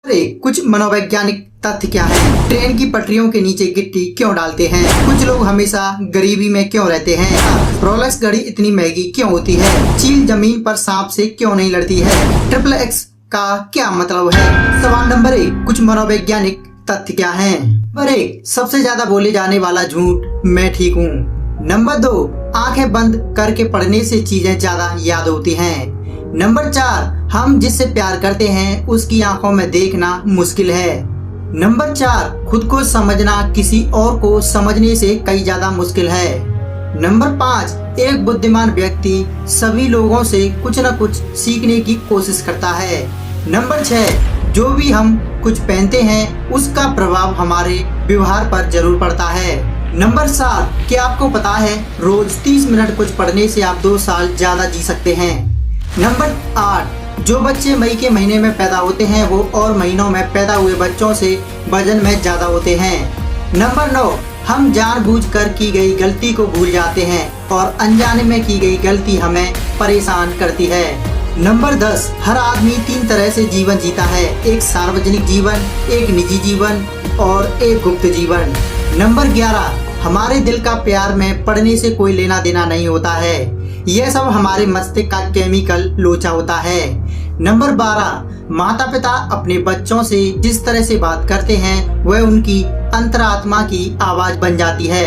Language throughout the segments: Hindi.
कुछ मनोवैज्ञानिक तथ्य क्या है? ट्रेन की पटरियों के नीचे गिट्टी क्यों डालते हैं? कुछ लोग हमेशा गरीबी में क्यों रहते हैं? रोलेक्स घड़ी इतनी महंगी क्यों होती है? चील जमीन पर सांप से क्यों नहीं लड़ती है? ट्रिपल एक्स का क्या मतलब है? सवाल नंबर 1, कुछ मनोवैज्ञानिक तथ्य क्या है? नंबर 1, सबसे ज्यादा बोले जाने वाला झूठ, मैं ठीक हूँ। नंबर 2, आंखें बंद करके पढ़ने से चीजें ज्यादा याद होती हैं। नंबर 4, हम जिससे प्यार करते हैं उसकी आंखों में देखना मुश्किल है। नंबर 4, खुद को समझना किसी और को समझने से कई ज्यादा मुश्किल है। नंबर 5, एक बुद्धिमान व्यक्ति सभी लोगों से कुछ न कुछ सीखने की कोशिश करता है। नंबर 6, जो भी हम कुछ पहनते हैं उसका प्रभाव हमारे व्यवहार पर जरूर पड़ता है। नंबर 7, क्या आपको पता है रोज 30 मिनट कुछ पढ़ने से आप 2 साल ज्यादा जी सकते हैं। नंबर 8, जो बच्चे मई के महीने में पैदा होते हैं वो और महीनों में पैदा हुए बच्चों से वजन में ज्यादा होते हैं। नंबर 9, हम जानबूझकर की गई गलती को भूल जाते हैं और अनजाने में की गई गलती हमें परेशान करती है। नंबर 10, हर आदमी 3 तरह से जीवन जीता है, एक सार्वजनिक जीवन, एक निजी जीवन और एक गुप्त जीवन। नंबर 11, हमारे दिल का प्यार में पढ़ने से कोई लेना देना नहीं होता है, यह सब हमारे मस्तिष्क का केमिकल लोचा होता है। नंबर 12, माता पिता अपने बच्चों से जिस तरह से बात करते हैं वह उनकी अंतरात्मा की आवाज बन जाती है।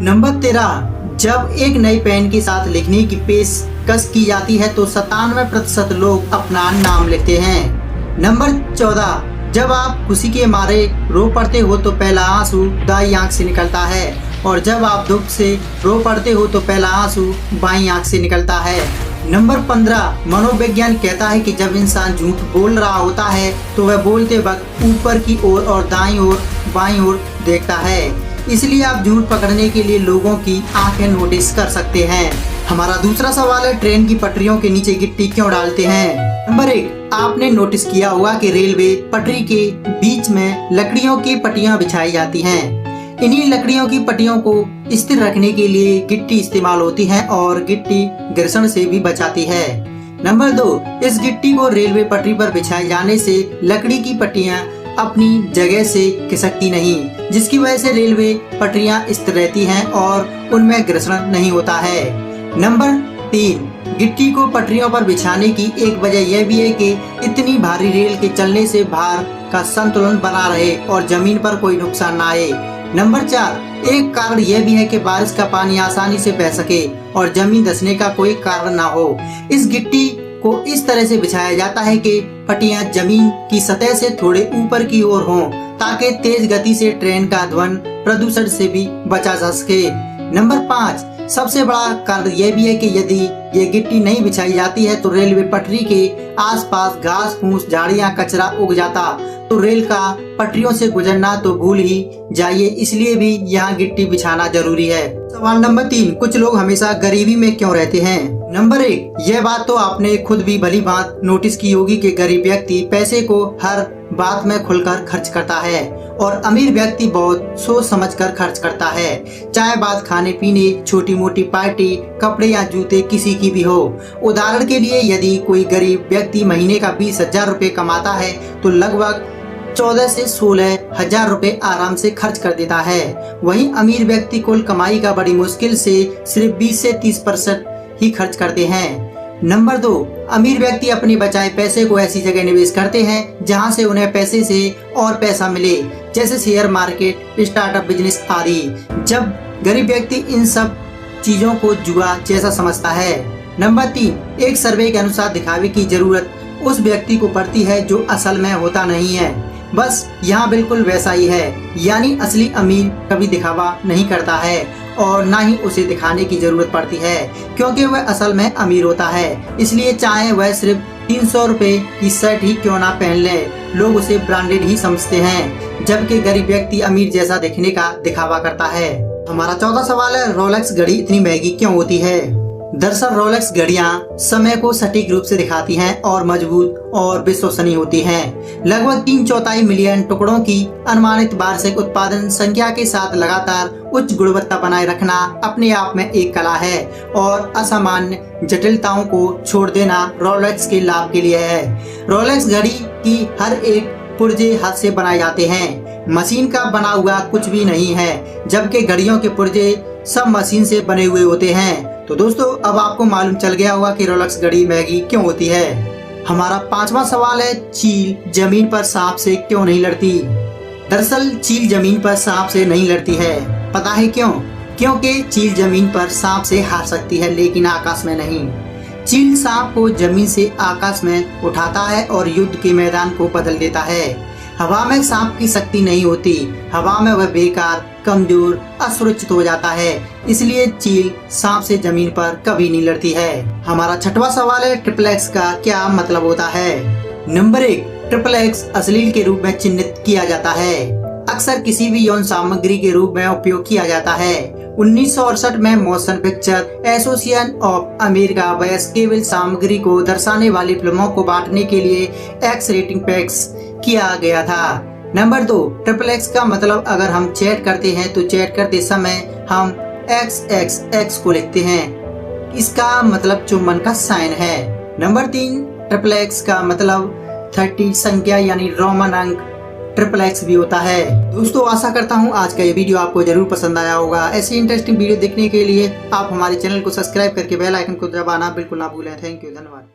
नंबर 13, जब एक नई पेन के साथ लिखने की पेशकश की जाती है तो 97% लोग अपना नाम लिखते हैं। नंबर 14, जब आप खुशी के मारे रो पड़ते हो तो पहला आंसू दाईं आंख से निकलता है और जब आप दुख से रो पड़ते हो तो पहला आंसू बाईं आंख से निकलता है। नंबर 15, मनोविज्ञान कहता है कि जब इंसान झूठ बोल रहा होता है तो वह बोलते वक्त ऊपर की ओर और दाईं ओर बाईं ओर देखता है, इसलिए आप झूठ पकड़ने के लिए लोगों की आंखें नोटिस कर सकते हैं। हमारा दूसरा सवाल है, ट्रेन की पटरियों के नीचे गिट्टी क्यों डालते हैं? नंबर 1, आपने नोटिस किया होगा कि रेलवे पटरी के बीच में लकड़ियों की पट्टियां बिछाई जाती हैं। इन्हीं लकड़ियों की पट्टियों को स्थिर रखने के लिए गिट्टी इस्तेमाल होती है और गिट्टी घर्षण से भी बचाती है। नंबर 2, इस गिट्टी को रेलवे पटरी पर बिछाए जाने से लकड़ी की पट्टियां अपनी जगह से खिसकती नहीं, जिसकी वजह से रेलवे पटरियां स्थिर रहती हैं और उनमें घर्षण नहीं होता है। नंबर 3, गिट्टी को पटरियों पर बिछाने की एक वजह यह भी है कि इतनी भारी रेल के चलने से भार का संतुलन बना रहे और जमीन पर कोई नुकसान न आए। नंबर 4, एक कारण यह भी है कि बारिश का पानी आसानी से बह सके और जमीन धंसने का कोई कारण ना हो। इस गिट्टी को इस तरह से बिछाया जाता है कि पट्टियां जमीन की सतह से थोड़े ऊपर की ओर हों, ताकि तेज गति से ट्रेन का ध्वनि प्रदूषण से भी बचा जा सके। नंबर 5, सबसे बड़ा कारण यह भी है कि यदि ये गिट्टी नहीं बिछाई जाती है तो रेलवे पटरी के आसपास घास फूस झाड़ियां कचरा उग जाता तो रेल का पटरियों से गुजरना तो भूल ही जाइए, इसलिए भी यहाँ गिट्टी बिछाना जरूरी है। सवाल नंबर 3, कुछ लोग हमेशा गरीबी में क्यों रहते हैं? नंबर 1, यह बात तो आपने खुद भी भली बात नोटिस की होगी कि गरीब व्यक्ति पैसे को हर बात में खुलकर खर्च करता है और अमीर व्यक्ति बहुत सोच समझकर खर्च करता है, चाहे बात खाने पीने, छोटी मोटी पार्टी, कपड़े या जूते किसी की भी हो। उदाहरण के लिए यदि कोई गरीब व्यक्ति महीने का 20,000 रुपए कमाता है तो लगभग 14 से 16 हजार रुपए आराम से खर्च कर देता है। वहीं अमीर व्यक्ति कुल कमाई का बड़ी मुश्किल से सिर्फ 20 से 30% ही खर्च करते हैं। नंबर 2, अमीर व्यक्ति अपने बचाए पैसे को ऐसी जगह निवेश करते हैं जहां से उन्हें पैसे से और पैसा मिले, जैसे शेयर मार्केट, स्टार्टअप बिजनेस आदि, जब गरीब व्यक्ति इन सब चीजों को जुआ जैसा समझता है। नंबर 3, एक सर्वे के अनुसार दिखावे की जरूरत उस व्यक्ति को पड़ती है जो असल में होता नहीं है, बस यहाँ बिल्कुल वैसा ही है, यानी असली अमीर कभी दिखावा नहीं करता है और ना ही उसे दिखाने की जरूरत पड़ती है, क्योंकि वह असल में अमीर होता है, इसलिए चाहे वह सिर्फ 300 रुपए की शर्ट ही क्यों ना पहन ले, लोग उसे ब्रांडेड ही समझते हैं, जबकि गरीब व्यक्ति अमीर जैसा दिखने का दिखावा करता है। हमारा चौथा सवाल है, रोलेक्स घड़ी इतनी महंगी क्यों होती है? दरअसल रोलेक्स घड़ियां समय को सटीक रूप से दिखाती हैं और मजबूत और विश्वसनीय होती हैं। लगभग 3/4 मिलियन टुकड़ों की अनुमानित वार्षिक उत्पादन संख्या के साथ लगातार उच्च गुणवत्ता बनाए रखना अपने आप में एक कला है और असामान्य जटिलताओं को छोड़ देना रोलेक्स के लाभ के लिए है। रोलेक्स घड़ी की हर एक पुर्जे हाथ से बनाए जाते हैं। मशीन का बना हुआ कुछ भी नहीं है, जबकि घड़ियों के पुर्जे सब मशीन से बने हुए होते हैं। तो दोस्तों अब आपको मालूम चल गया होगा कि रोलेक्स घड़ी महंगी क्यों होती है। हमारा 5वां सवाल है, चील जमीन पर सांप से क्यों नहीं लड़ती। दरअसल चील जमीन पर सांप से नहीं लड़ती है। पता है क्यों? क्योंकि चील जमीन पर सांप से हार सकती है लेकिन आकाश में नहीं। चील सांप को जमीन से आकाश में उठाता है और युद्ध के मैदान को बदल देता है। हवा में सांप की शक्ति नहीं होती, हवा में वह बेकार, कमजोर, असुरक्षित हो जाता है। इसलिए चील सांप से जमीन पर कभी नहीं लड़ती है। हमारा 6वां सवाल है, ट्रिपल एक्स का क्या मतलब होता है। नंबर 1, ट्रिपल एक्स अश्लील के रूप में चिन्हित किया जाता है। अक्सर किसी भी यौन सामग्री के रूप में उपयोग किया जाता है। 1968 में motion picture association of America वयस्क सामग्री को दर्शाने वाली फिल्मों को बांटने के लिए एक्स रेटिंग पैक्स किया गया था। नंबर 2, ट्रिपल एक्स का मतलब अगर हम चैट करते हैं तो चैट करते समय हम XXX को लिखते हैं। इसका मतलब चुम्बन का साइन है। नंबर 3, ट्रिपल एक्स का मतलब 30 संख्या यानी रोमन अंक ट्रिपल एक्स भी होता है। दोस्तों आशा करता हूँ आज का ये वीडियो आपको जरूर पसंद आया होगा। ऐसी इंटरेस्टिंग वीडियो देखने के लिए आप हमारे चैनल को सब्सक्राइब करके बेल आइकन को दबाना बिल्कुल ना भूलें। थैंक यू, धन्यवाद।